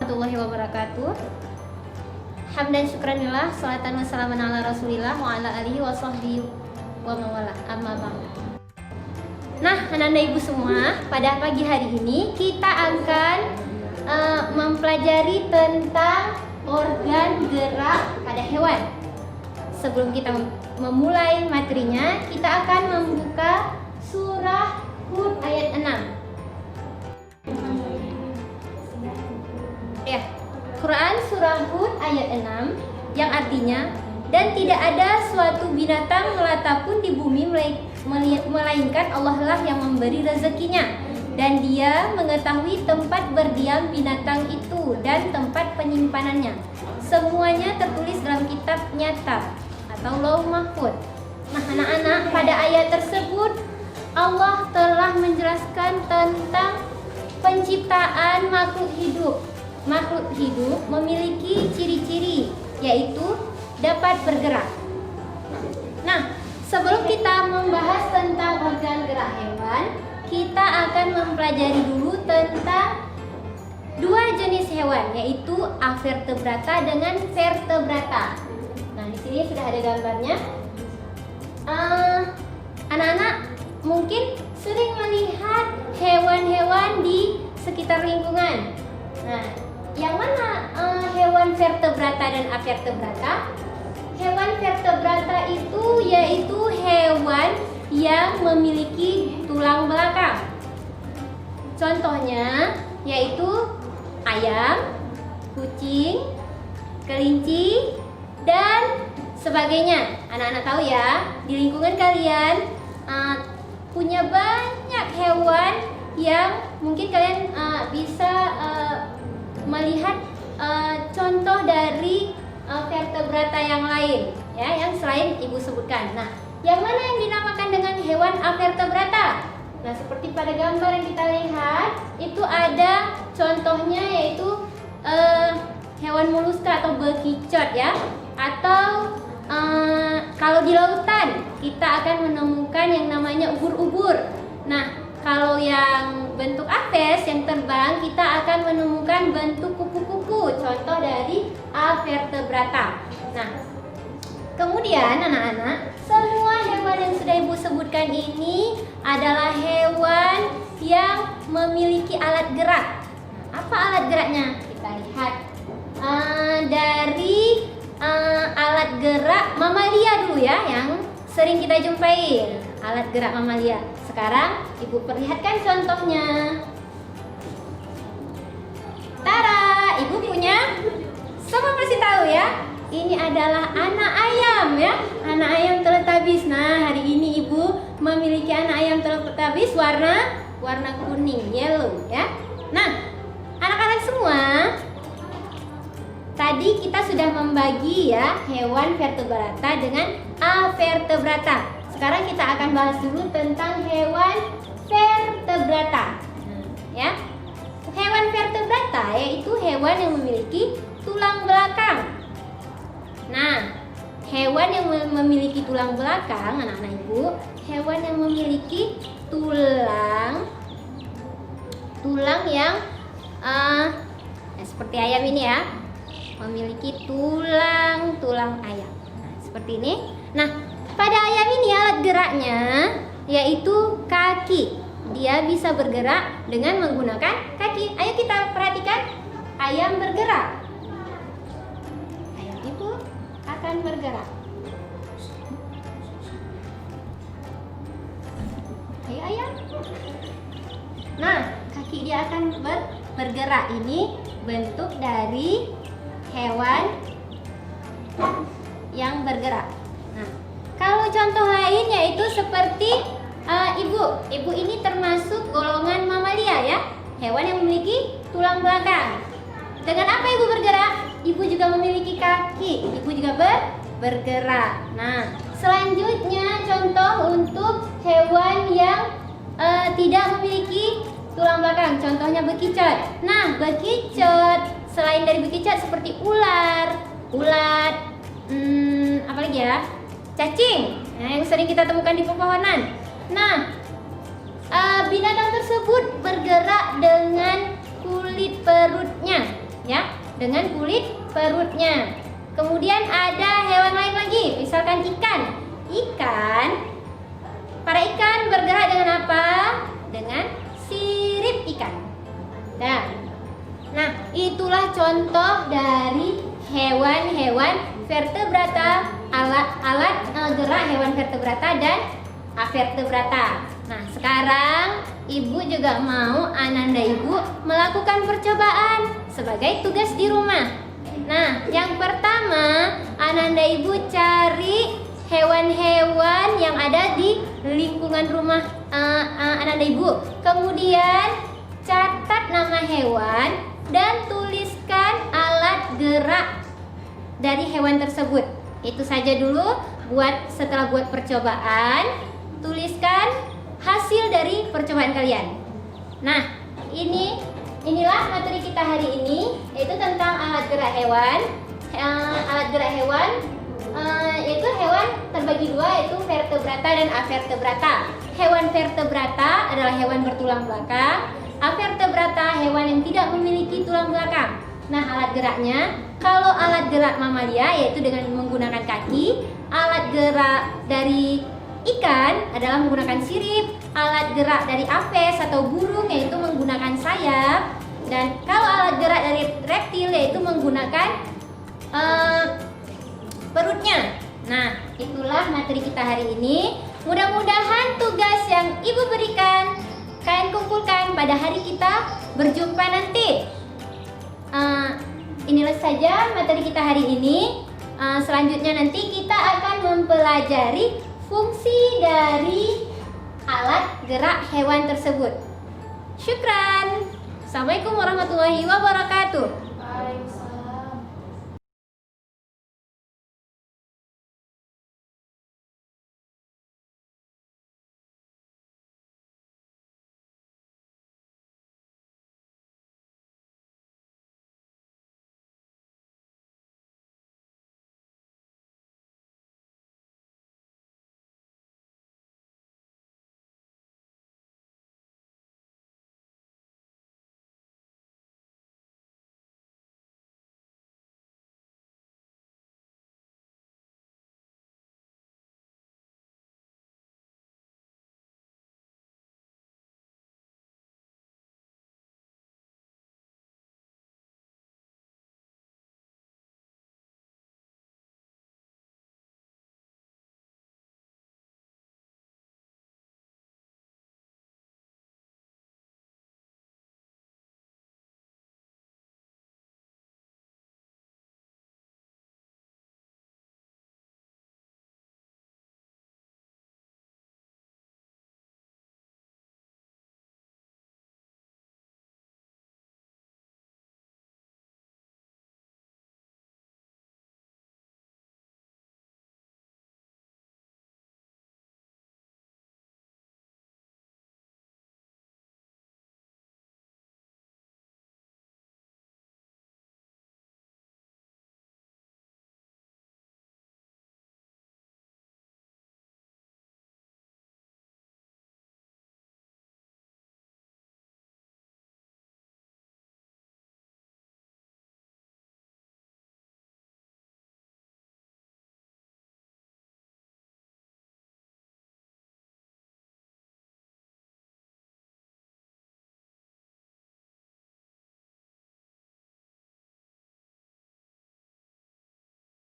warahmatullahi wabarakatuh. Hamdan syukranillah, salatan wassalaman ala rasulillah wa ala alihi wa sahbihi wa mawala, amma ba'du. Nah, anak-anak ibu semua, pada pagi hari ini kita akan mempelajari tentang organ gerak pada hewan. Sebelum kita memulai materinya, kita akan membuka surah Hud ayat 6. Quran surah Hud ayat 6 yang artinya, dan tidak ada suatu binatang melata pun di bumi melainkan Allah lah yang memberi rezekinya, dan Dia mengetahui tempat berdiam binatang itu dan tempat penyimpanannya. Semuanya tertulis dalam kitab nyata atau Lauh Mahfuz. Nah, anak-anak, pada ayat tersebut Allah telah menjelaskan tentang penciptaan makhluk hidup. Makhluk hidup memiliki ciri-ciri, yaitu dapat bergerak. Nah, sebelum kita membahas tentang organ gerak hewan, kita akan mempelajari dulu tentang dua jenis hewan, yaitu avertebrata dengan vertebrata. Nah, di sini sudah ada gambarnya. Anak-anak mungkin sering melihat hewan-hewan di sekitar lingkungan. Nah, yang mana hewan vertebrata dan avertebrata? Hewan vertebrata itu yaitu hewan yang memiliki tulang belakang. Contohnya yaitu ayam, kucing, kelinci, dan sebagainya. Anak-anak tahu ya, di lingkungan kalian punya banyak hewan yang mungkin kalian bisa melihat contoh dari vertebrata yang lain, ya, yang selain ibu sebutkan. Nah, yang mana yang dinamakan dengan hewan avertebrata? Nah, seperti pada gambar yang kita lihat, itu ada contohnya yaitu hewan moluska atau bekicot, ya. Atau kalau di lautan kita akan menemukan yang namanya ubur-ubur. Nah, kalau yang bentuk aves yang terbang, kita akan menemukan bentuk kupu-kupu, contoh dari avertebrata. Nah, kemudian anak-anak, semua hewan yang sudah ibu sebutkan ini adalah hewan yang memiliki alat gerak. Apa alat geraknya? Kita lihat dari alat gerak mamalia dulu, ya, yang sering kita jumpai. Alat gerak mamalia. Sekarang ibu perlihatkan contohnya. Tara, ibu punya, semua pasti tahu ya, ini adalah anak ayam, ya, anak ayam Teletubbies. Nah, hari ini ibu memiliki anak ayam Teletubbies warna kuning, yellow, ya. Nah, anak-anak semua, tadi kita sudah membagi, ya, hewan vertebrata dengan avertebrata. Sekarang kita akan bahas dulu tentang hewan vertebrata, ya. Hewan vertebrata yaitu hewan yang memiliki tulang belakang. Nah, hewan yang memiliki tulang belakang, anak-anak ibu, hewan yang memiliki tulang yang seperti ayam ini, ya, memiliki tulang ayam. Nah, seperti ini. Nah, pada ayam ini alat geraknya yaitu kaki. Dia bisa bergerak dengan menggunakan kaki. Ayo kita perhatikan, ayam bergerak. Ayam itu akan bergerak. Ayo ayam. Nah, kaki dia akan bergerak. Ini bentuk dari hewan yang bergerak. Nah, kalau contoh lain yaitu seperti ibu ini termasuk golongan mamalia, ya, hewan yang memiliki tulang belakang. Dengan apa ibu bergerak? Ibu juga memiliki kaki, ibu juga bergerak. Nah, selanjutnya contoh untuk hewan yang tidak memiliki tulang belakang, contohnya bekicot. Nah, bekicot selain dari bekicot seperti ular, apa lagi ya? Cacing, yang sering kita temukan di pepohonan. Nah, binatang tersebut bergerak dengan kulit perutnya, ya. dengan kulit perutnya. Kemudian ada hewan lain lagi, misalkan ikan. Para ikan bergerak dengan apa? Dengan sirip ikan. Nah, itulah contoh dari hewan-hewan vertebrata, alat gerak hewan vertebrata dan avertebrata. Nah, sekarang Ibu juga mau Ananda Ibu melakukan percobaan sebagai tugas di rumah. Nah, yang pertama, Ananda Ibu cari hewan-hewan yang ada di lingkungan rumah Ananda Ibu. Kemudian catat nama hewan dan tuliskan alat gerak dari hewan tersebut. Itu saja dulu setelah buat percobaan, tuliskan hasil dari percobaan kalian. Nah, inilah materi kita hari ini, yaitu tentang alat gerak hewan. Alat gerak hewan yaitu hewan terbagi dua, yaitu vertebrata dan avertebrata. Hewan vertebrata adalah hewan bertulang belakang. Avertebrata hewan yang tidak memiliki tulang belakang. Nah, alat geraknya, kalau alat gerak mamalia yaitu dengan menggunakan kaki. Alat gerak dari ikan adalah menggunakan sirip. Alat gerak dari aves atau burung yaitu menggunakan sayap. Dan kalau alat gerak dari reptil yaitu menggunakan perutnya. Nah, itulah materi kita hari ini. Mudah-mudahan tugas yang Ibu berikan kalian kumpulkan pada hari kita berjumpa nanti. Inilah saja materi kita hari ini. Selanjutnya nanti kita akan mempelajari fungsi dari alat gerak hewan tersebut. Syukran. Assalamualaikum warahmatullahi wabarakatuh.